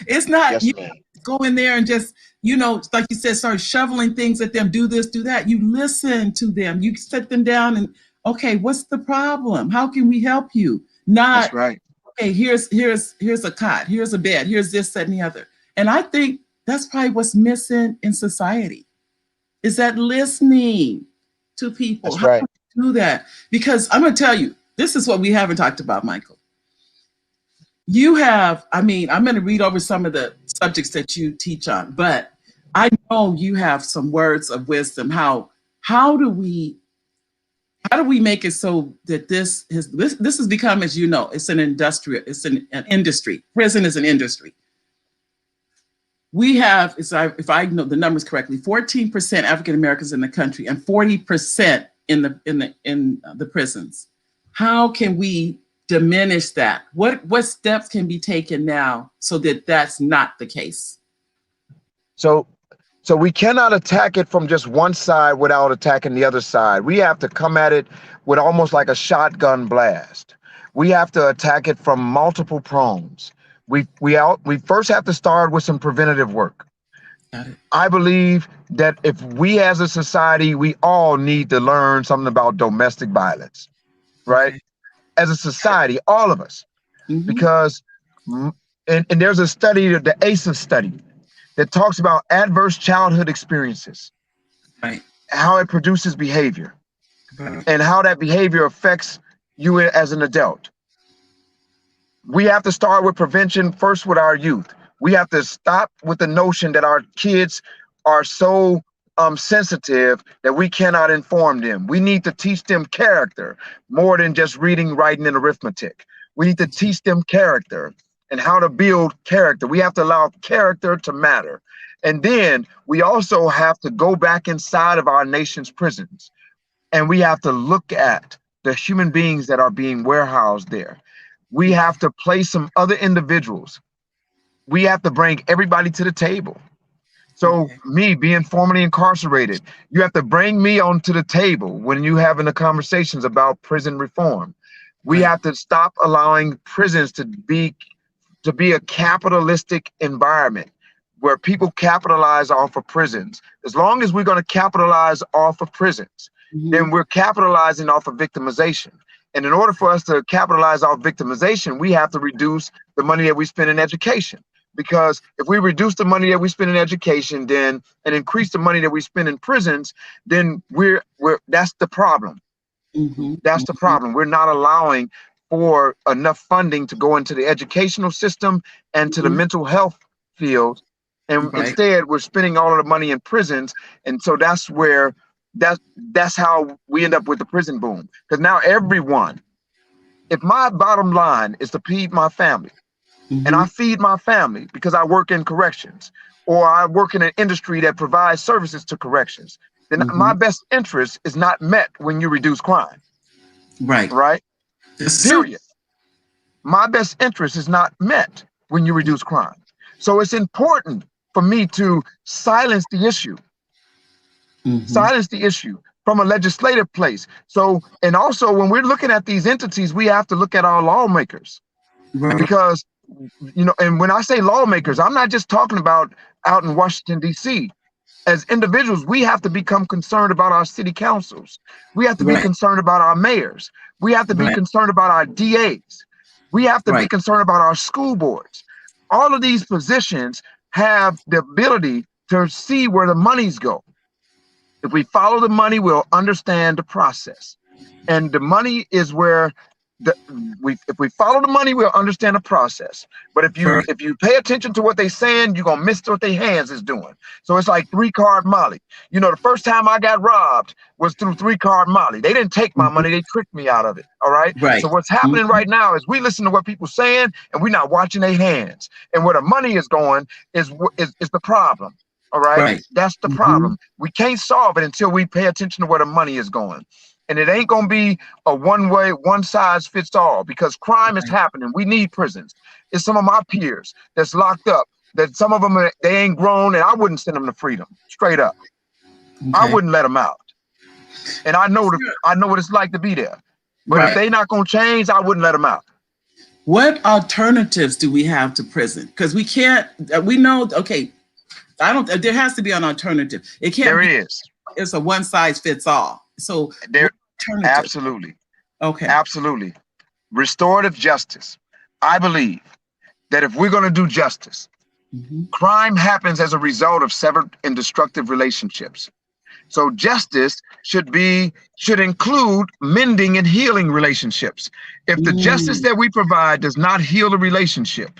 it's not Yes, you ma'am. go in there and just, like you said, start shoveling things at them, do this, do that. You listen to them. You sit them down and, okay, what's the problem? How can we help you? That's Not, right. okay, here's a cot, here's a bed, here's this, that, and the other. And I think that's probably what's missing in society is that listening to people. That's How do right. we do that? Because I'm going to tell you, this is what we haven't talked about, Michael. You have, I mean, I'm going to read over some of the subjects that you teach on, but I know you have some words of wisdom. How do we make it so that this has become, as you know, it's an industry. Prison is an industry. We have, if I know the numbers correctly, 14% African Americans in the country and 40% in the prisons. How can we diminish that? What steps can be taken now so that that's not the case? So so we cannot attack it from just one side without attacking the other side. We have to come at it with almost like a shotgun blast. We have to attack it from multiple prongs. We first have to start with some preventative work. Got it. I believe that if we as a society, we all need to learn something about domestic violence, right? Okay. As a society, all of us, Mm-hmm. because and there's a study, the ACEs study, that talks about adverse childhood experiences, Right. how it produces behavior, Right. and how that behavior affects you as an adult. We have to start with prevention first with our youth. We have to stop with the notion that our kids are so sensitive that we cannot inform them. We need to teach them character more than just reading, writing, and arithmetic. We need to teach them character and how to build character. We have to allow character to matter. And then we also have to go back inside of our nation's prisons, and we have to look at the human beings that are being warehoused there. We have to place some other individuals. We have to bring everybody to the table. So Okay. me being formerly incarcerated, you have to bring me onto the table when you having the conversations about prison reform. We Right. have to stop allowing prisons to be a capitalistic environment where people capitalize off of prisons. As long as we're going to capitalize off of prisons, Hmm. then we're capitalizing off of victimization. And in order for us to capitalize off victimization, we have to reduce the money that we spend in education. Because if we reduce the money that we spend in education, then and increase the money that we spend in prisons, then we're that's the problem. Hmm. That's the problem. We're not allowing for enough funding to go into the educational system and to the Hmm. mental health field. And Right. instead, we're spending all of the money in prisons. And so that's where that's how we end up with the prison boom. Because now everyone, if my bottom line is to feed my family, and I Hmm. feed my family because I work in corrections or I work in an industry that provides services to corrections, then my Hmm. best interest is not met when you reduce crime, Right. right? That's true. Period. My best interest is not met when you reduce crime. So it's important for me to Hmm. silence the issue from a legislative place. So, and also when we're looking at these entities, we have to look at our lawmakers Right. because, and when I say lawmakers, I'm not just talking about out in Washington, D.C. As individuals, we have to become concerned about our city councils. We have to be Right. concerned about our mayors. We have to be Right. concerned about our DAs. We have to be Right. concerned about our school boards. All of these positions have the ability to see where the monies go. If we follow the money, we'll understand the process. And the money is where the if we follow the money, we'll understand the process. But Right. if you pay attention to what they're saying, you're gonna miss what their hands is doing. So it's like three-card Molly. The first time I got robbed was through three-card Molly. They didn't take my Mhm. money, they tricked me out of it. All right. Right. So what's Mhm. happening right now is we listen to what people saying and we're not watching their hands. And where the money is going is the problem. All right. Right. That's the Hmm. problem. We can't solve it until we pay attention to where the money is going. And it ain't going to be a one way, one size fits all because crime is Right. happening. We need prisons. It's some of my peers that's locked up, that some of them, they ain't grown, and I wouldn't send them to freedom straight up. I Okay. wouldn't let them out. And I know what it's like to be there. But if Right. they not going to change, I wouldn't let them out. What alternatives do we have to prison? Because we can't. We know. Okay. I don't. There has to be an alternative. It can't There be. is. It's a one size fits all. So what There, alternative? absolutely. Okay. Absolutely. Restorative justice. I believe that if we're going to do justice, Hmm. crime happens as a result of severed and destructive relationships. So justice should include mending and healing relationships. If the justice Mm. that we provide does not heal the relationship,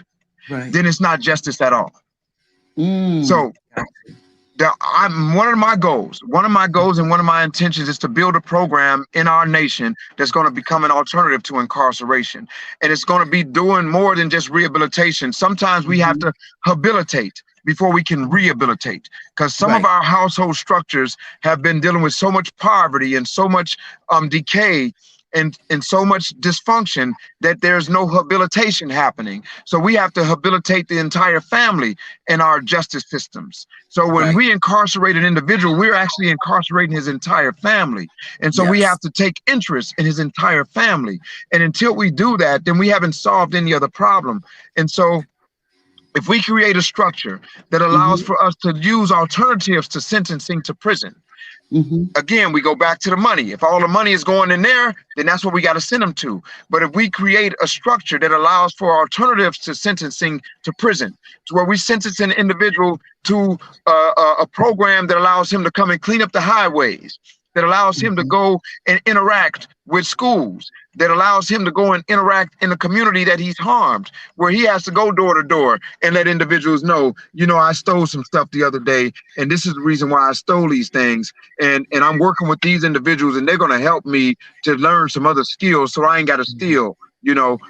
Right. then it's not justice at all. Mm. So one of my goals and one of my intentions is to build a program in our nation that's going to become an alternative to incarceration. And it's going to be doing more than just rehabilitation. Sometimes we have Hmm. to habilitate before we can rehabilitate because some of Right. our household structures have been dealing with so much poverty and so much decay and so much dysfunction that there's no habilitation happening. So we have to habilitate the entire family in our justice systems. So when Right. we incarcerate an individual, we're actually incarcerating his entire family. And so we Yes. have to take interest in his entire family. And until we do that, then we haven't solved any other problem. And so if we create a structure that allows Hmm. for us to use alternatives to sentencing to prison, Hmm. again, we go back to the money. If all the money is going in there, then that's what we got to send them to. But if we create a structure that allows for alternatives to sentencing to prison, to where we sentence an individual to a program that allows him to come and clean up the highways, that allows him to Hmm. go and interact with schools, that allows him to go and interact in the community that he's harmed, where he has to go door to door and let individuals know, I stole some stuff the other day, and this is the reason why I stole these things and I'm working with these individuals and they're going to help me to learn some other skills so I ain't got to steal.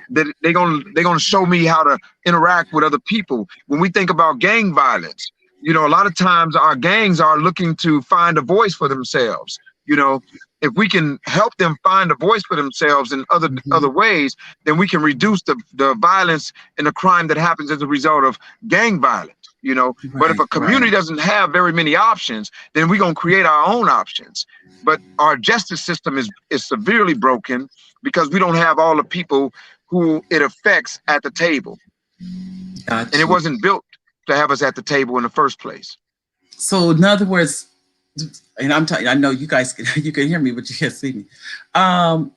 That they're gonna show me how to interact with other people. When we think about gang violence, a lot of times our gangs are looking to find a voice for themselves. You know, if we can help them find a voice for themselves in other ways, then we can reduce the violence and the crime that happens as a result of gang violence. You know, but if Right, a community right. doesn't have very many options, then we're gonna create our own options. But our justice system is severely broken because we don't have all the people who it affects at the table, and Got it you. wasn't built to have us at the table in the first place. So in other words, and I'm telling you, I know you guys can you can hear me, but you can't see me. Um,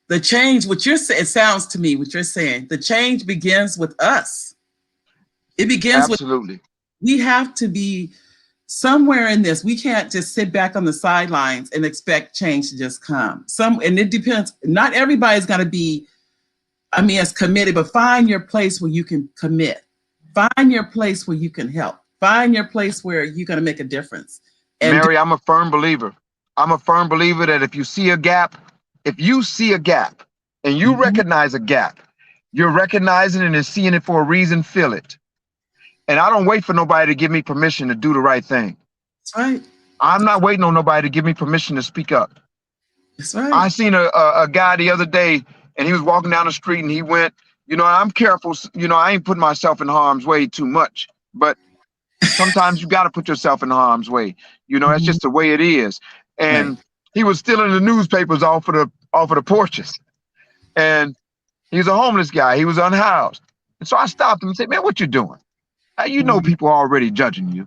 the change, what you're saying, it sounds to me, what you're saying, the change begins with us. It begins with, Absolutely. we have to be somewhere in this. We can't just sit back on the sidelines and expect change to just come. And it depends. Not everybody's going to be, I mean, as committed, but find your place where you can commit. Find your place where you can help. Find your place where you're going to make a difference. And Mary, I'm a firm believer. I'm a firm believer that if you see a gap, and you Mhm. recognize a gap, you're recognizing it and seeing it for a reason, fill it. And I don't wait for nobody to give me permission to do the right thing. That's right. I'm not waiting on nobody to give me permission to speak up. That's right. I seen a guy the other day, and he was walking down the street, and he went, you know, I'm careful, you know, I ain't putting myself in harm's way too much, but sometimes you got to put yourself in harm's way. You know, that's Mhm. just the way it is. Right. And he was stealing the newspapers off of the porches. And he's a homeless guy. He was unhoused. And so I stopped him and said, man, what you doing? You know Mhm. people are already judging you.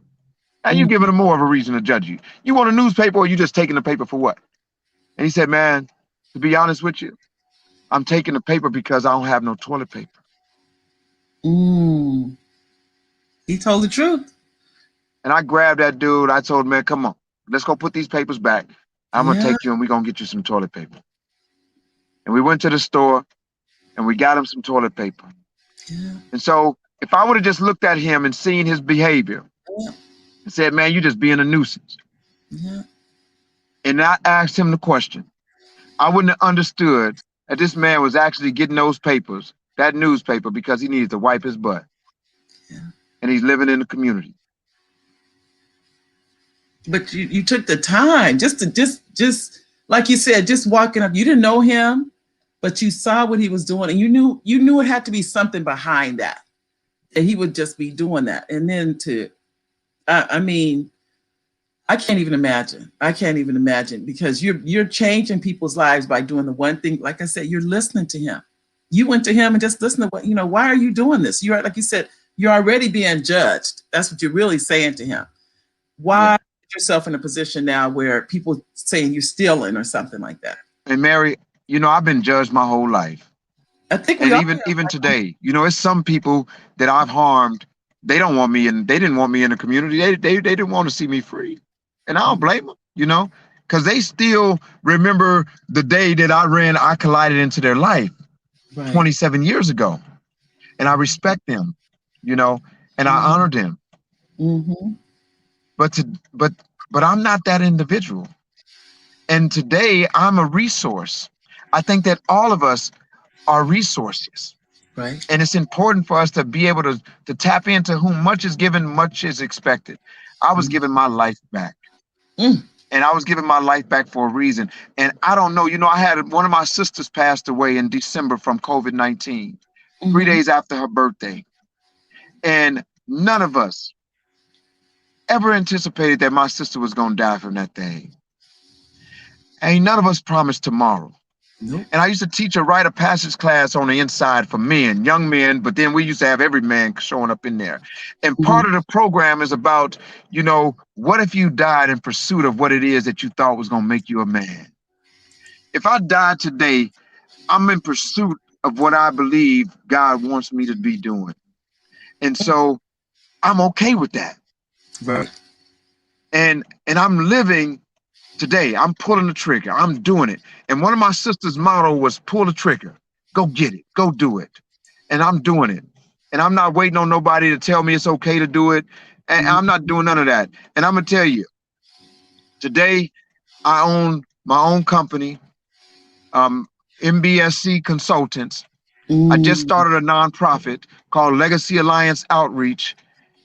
And you giving Mhm. them more of a reason to judge you. You want a newspaper, or you just taking the paper for what? And he said, man, to be honest with you, I'm taking the paper because I don't have no toilet paper. Mm. He told the truth. And I grabbed that dude. I told him, man, come on, let's go put these papers back. I'm going to Yeah. take you and we're going to get you some toilet paper. And we went to the store and we got him some toilet paper. Yeah. And so if I would have just looked at him and seen his behavior Yeah. and said, man, you just being a nuisance, Yeah. and I asked him the question, I wouldn't have understood that this man was actually getting those papers, that newspaper, because he needed to wipe his butt. Yeah. And he's living in the community. But you took the time just to just like you said, just walking up. You didn't know him, but you saw what he was doing, and you knew it had to be something behind that. That he would just be doing that. And then I mean, I can't even imagine. I can't even imagine because you're changing people's lives by doing the one thing. Like I said, you're listening to him. You went to him and just listen to what, why are you doing this? You're, like you said, you're already being judged. That's what you're really saying to him. Yeah. Why put yourself in a position now where people saying you're stealing or something like that? And Mary, you know, I've been judged my whole life. I think we And all even today, you know, it's some people that I've harmed. They don't want me, and they didn't want me in the community. They didn't want to see me free, and I don't have. blame them, you know, because they still remember the day that I collided into their life Right. 27 years ago, and I respect them, you know, and I Mm-hmm. honor them. Mm-hmm. But to but I'm not that individual, and today I'm a resource. I think that all of us are resources. Right. And it's important for us to be able to tap into whom much is given, much is expected. I was given my life back. Mm-hmm. And I was given my life back for a reason. And I don't know, you know, I had one of my sisters passed away in December from COVID-19, 3 days after her birthday. And none of us ever anticipated that my sister was going to die from that thing. Ain't none of us promised tomorrow. Nope. And I used to teach a rite of passage class on the inside for men, young men, but then we used to have every man showing up in there. And Mm-hmm. part of the program is about, you know, what if you died in pursuit of what it is that you thought was going to make you a man? If I died today, I'm in pursuit of what I believe God wants me to be doing. And so I'm okay with that. Right. And I'm living today. I'm pulling the trigger. I'm doing it. And one of my sister's motto was pull the trigger. Go get it. Go do it. And I'm doing it. And I'm not waiting on nobody to tell me it's okay to do it. And I'm not doing none of that. And I'm going to tell you, today I own my own company, MBSC Consultants. I just Mm-hmm. started a nonprofit called Legacy Alliance Outreach.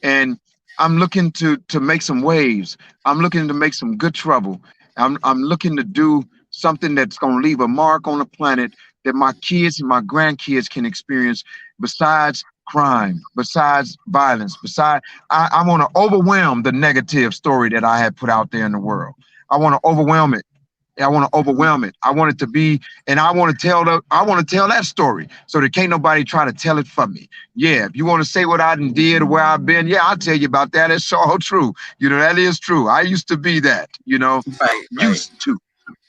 And I'm looking to make some waves. I'm looking to make some good trouble. I'm looking to do something that's going to leave a mark on the planet that my kids and my grandkids can experience, besides crime, besides violence, besides, I want to overwhelm the negative story that I had put out there in the world. I want to overwhelm it. I want to overwhelm it. I want it to be, and I want to tell that story so that can't nobody try to tell it for me. Yeah, if you want to say what I did or where I've been, yeah, I'll tell you about that. It's all true. That is true. I used to be that, Right, right. used to,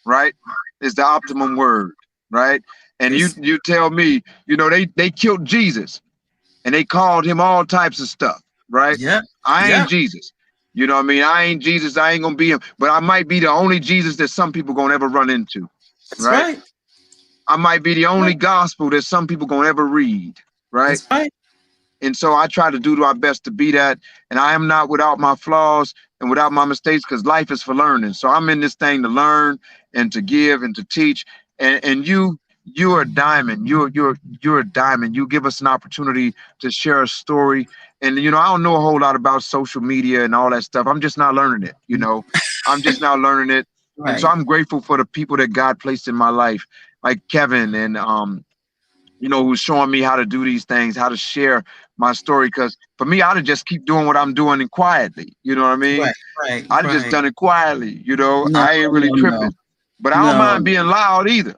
right? Is the optimum word, right? And It's, you tell me, they killed Jesus and they called him all types of stuff, right? yeah, I yeah, ain't Jesus. You know what I mean? I ain't Jesus. I ain't gonna be him, but I might be the only Jesus that some people gonna ever run into, that's right? right. I might be the only gospel that some people gonna ever read, right? That's right. And so I try to do my best to be that. And I am not without my flaws and without my mistakes, because life is for learning. So I'm in this thing to learn and to give and to teach. And you're a diamond. You're a diamond. You give us an opportunity to share a story. And I don't know a whole lot about social media and all that stuff. I'm just not learning it. I'm just now learning it. And so Right. I'm grateful for the people that God placed in my life, like Kevin and who's showing me how to do these things, how to share my story. Because for me, I'd just keep doing what I'm doing and quietly. You know what I mean? Right, right, I'd just right. done it quietly. No, I ain't really no, tripping, but I don't no, mind being loud either.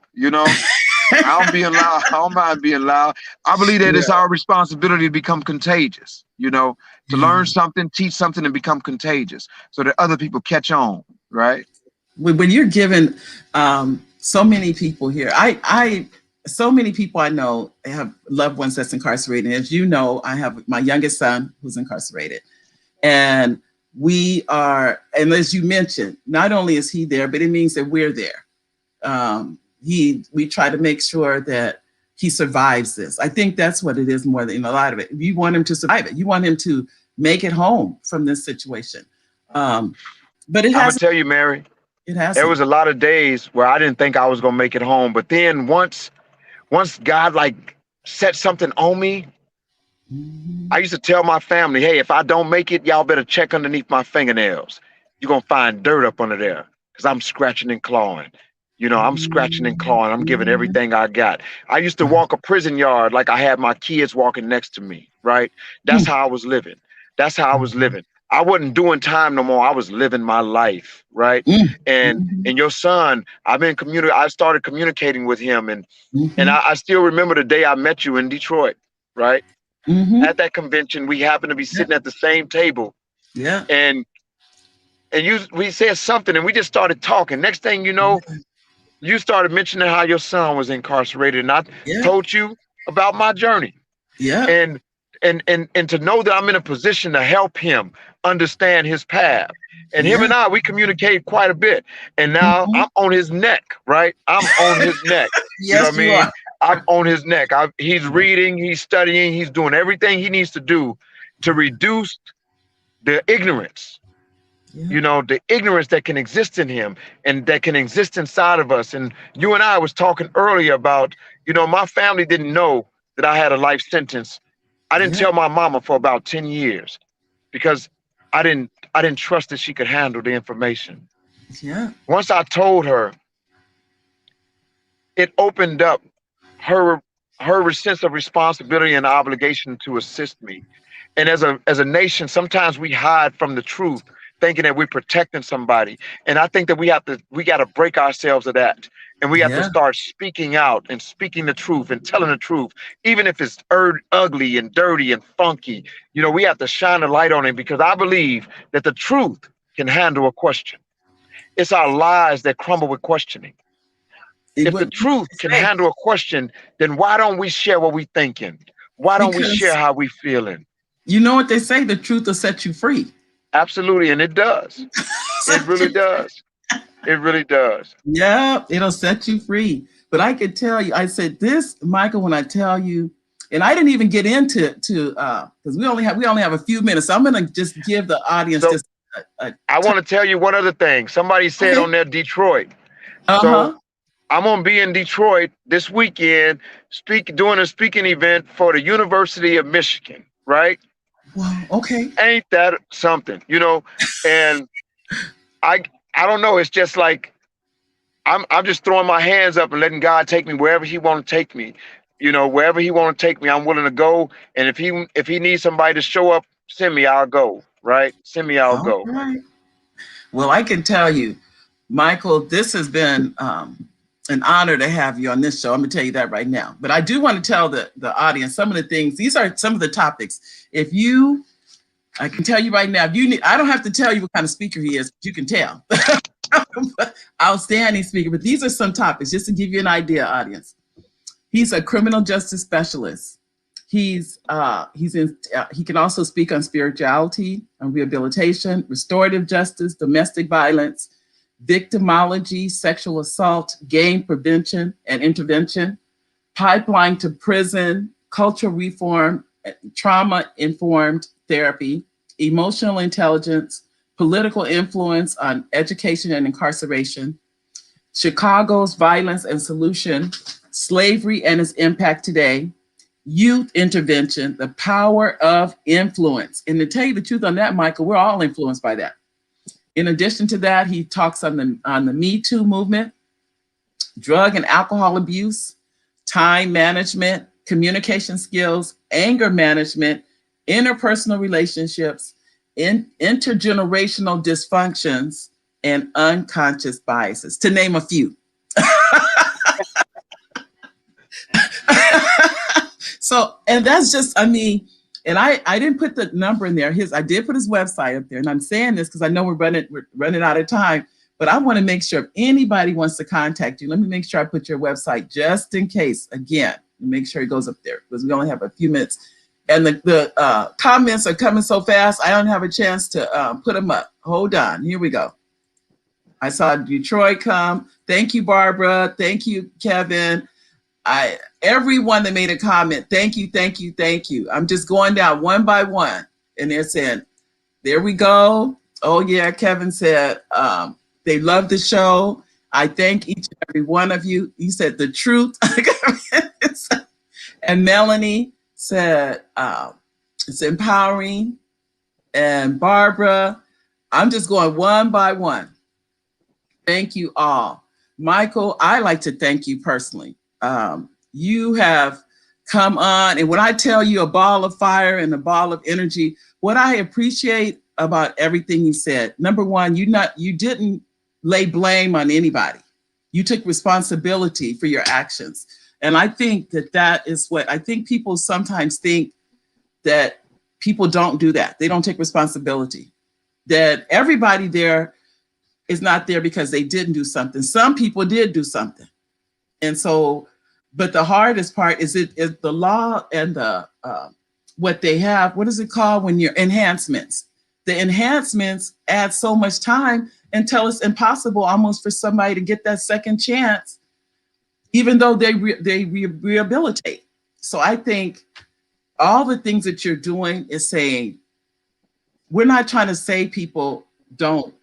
I don't being loud. I don't mind being loud. I believe that it's yeah, our responsibility to become contagious. To yeah. learn something, teach something, and become contagious, so that other people catch on. Right? When you're given so many people here, so many people I know have loved ones that's incarcerated. As you know, I have my youngest son who's incarcerated, and and as you mentioned, not only is he there, but it means that we're there. We try to make sure that he survives this. I think that's what it is more than a lot of it. You want him to survive it. You want him to make it home from this situation. Um, but it I'm gonna hasn't. tell you, Mary, It there hasn't. was a lot of days where I didn't think I was gonna make it home. But then once God like set something on me, I Mhm. used to tell my family, hey, if I don't make it, y'all better check underneath my fingernails. You're gonna find dirt up under there. Because I'm scratching and clawing. I'm scratching and clawing. I'm giving Mhm. everything I got. I used to walk a prison yard like I had my kids walking next to me, right? That's how I was living. That's how I was living. I wasn't doing time no more. I was living my life, right? Mhm. And your son, I started communicating with him, and Mhm. I still remember the day I met you in Detroit, right? At Mhm. that convention, we happened to be Yeah. sitting at the same table, Yeah. and we said something, and we just started talking. Next thing you know, you started mentioning how your son was incarcerated, and I Yeah. told you about my journey, Yeah. and and to know that I'm in a position to help him understand his path. And him Yeah. and we communicate quite a bit. And now Mhm. I'm on his neck, right? I'm on his neck. You know what Yes, I you mean? are. I'm on his neck. He's reading, he's studying, he's doing everything he needs to do to reduce the ignorance, Yeah. the ignorance that can exist in him and that can exist inside of us. And you and I was talking earlier about, my family didn't know that I had a life sentence. I didn't Yeah. tell my mama for about 10 years because I didn't trust that she could handle the information. Yeah. Once I told her, it opened up her her sense of responsibility and obligation to assist me. And as a nation, sometimes we hide from the truth, thinking that we're protecting somebody. And I think that we got to break ourselves of that, and we have to Yeah. start speaking out and speaking the truth and telling the truth, even if it's ugly and dirty and funky. We have to shine a light on it, because I believe that the truth can handle a question. It's our lies that crumble with questioning. It If the would truth can say handle a question, then why don't we share what we thinking? Why don't we share because how we feeling? you know what they say, the truth will set you free. Absolutely, and it does. It really does. It really does. Yeah, it'll set you free. But I could tell you, I said this, Michael, when I tell you, and I didn't even get into to because we only have a few minutes. So I'm gonna just give the audience So just a I touch. want to tell you one other thing. Somebody said Okay. on there Detroit. So Uh-huh. I'm gonna be in Detroit this weekend, doing a speaking event for the University of Michigan. Right? Wow. Okay. Ain't that something? And I I don't know. It's just like I'm just throwing my hands up and letting God take me wherever He want to take me. You know, wherever He want to take me, I'm willing to go. And if He needs somebody to show up, send me, I'll go. Right? Send me, I'll All go. right. Well, I can tell you, Michael, this has been an honor to have you on this show. I'm going to tell you that right now. But I do want to tell the audience some of the things. These are some of the topics. I can tell you right now, if you need, I don't have to tell you what kind of speaker he is, but you can tell. Outstanding speaker. But these are some topics just to give you an idea, audience. He's a criminal justice specialist. He can also speak on spirituality, on rehabilitation, restorative justice, domestic violence, victimology, sexual assault, gang prevention and intervention, pipeline to prison, cultural reform, trauma-informed therapy, emotional intelligence, political influence on education and incarceration, Chicago's violence and solution, slavery and its impact today, youth intervention, the power of influence. And to tell you the truth on that, Michael, we're all influenced by that. In addition to that, he talks on the Me Too movement, drug and alcohol abuse, time management, communication skills, anger management, interpersonal relationships, intergenerational dysfunctions, and unconscious biases, to name a few. So, and that's just, I mean, and I didn't put the number in there. I did put his website up there, and I'm saying this because I know we're running out of time, but I want to make sure if anybody wants to contact you, let me make sure I put your website just in case, again, make sure it goes up there because we only have a few minutes. And the comments are coming so fast, I don't have a chance to put them up. Hold on, here we go. I saw Detroit come. Thank you, Barbara. Thank you, Kevin. Everyone that made a comment, thank you, thank you, thank you. I'm just going down one by one, and they're saying, there we go. Oh yeah, Kevin said, they love the show. I thank each and every one of you. He said the truth. And Melanie said, it's empowering. And Barbara, I'm just going one by one. Thank you all. Michael, I like to thank you personally. You have come on, and when I tell you a ball of fire and a ball of energy, what I appreciate about everything you said, number one, you didn't lay blame on anybody. You took responsibility for your actions. And I think that is what I think people sometimes think, that people don't do that. They don't take responsibility. That everybody there is not there because they didn't do something. Some people did do something. And so, but the hardest part is the law and the what they have. What is it called when you're enhancements? The enhancements add so much time until it's impossible almost for somebody to get that second chance, even though they rehabilitate. So I think all the things that you're doing is saying, we're not trying to say people don't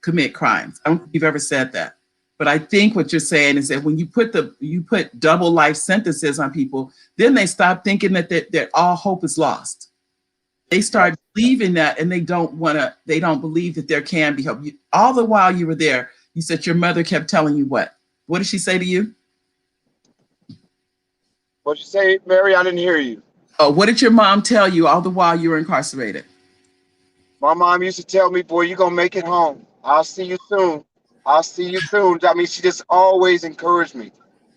commit crimes. I don't think you've ever said that. But I think what you're saying is that when you put double life sentences on people, then they stop thinking that all hope is lost. They start believing that, and they don't believe that there can be hope. All the while you were there, you said your mother kept telling you what? What did she say to you? What'd you say, Mary? I didn't hear you. Oh, what did your mom tell you all the while you were incarcerated? My mom used to tell me, boy, you're going to make it home. I'll see you soon. I'll see you soon. I mean, she just always encouraged me.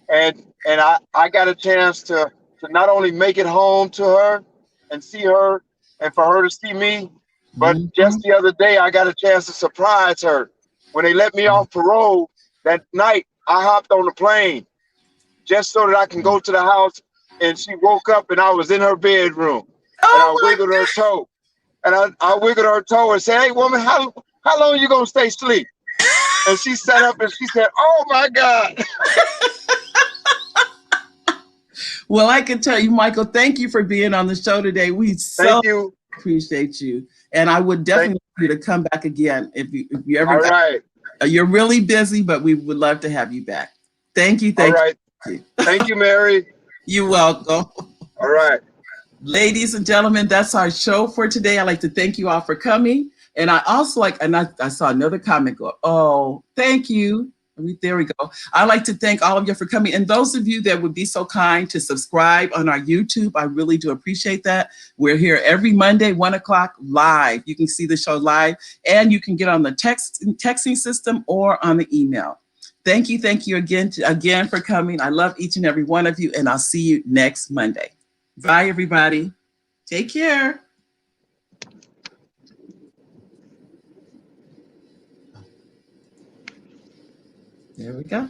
And I got a chance to not only make it home to her and see her and for her to see me, but just the other day, I got a chance to surprise her. When they let me off parole that night, I hopped on the plane just so that I can go to the house. And she woke up and I was in her bedroom. And I wiggled her toe. And I wiggled her toe and said, hey, woman, how long are you going to stay asleep? And she sat up and she said, oh, my God. Well, I can tell you, Michael, thank you for being on the show today. We so appreciate you. And I would definitely want you to come back again if you ever. All right. You're really busy, but we would love to have you back. Thank you. Thank you. Thank you, Mary. You're welcome. All right. Ladies and gentlemen, that's our show for today. I'd like to thank you all for coming. And I also I saw another comment go, oh, thank you. There we go. I'd like to thank all of you for coming. And those of you that would be so kind to subscribe on our YouTube, I really do appreciate that. We're here every Monday, 1 o'clock live. You can see the show live, and you can get on the texting system or on the email. Thank you again for coming. I love each and every one of you, and I'll see you next Monday. Bye, everybody. Take care. There we go.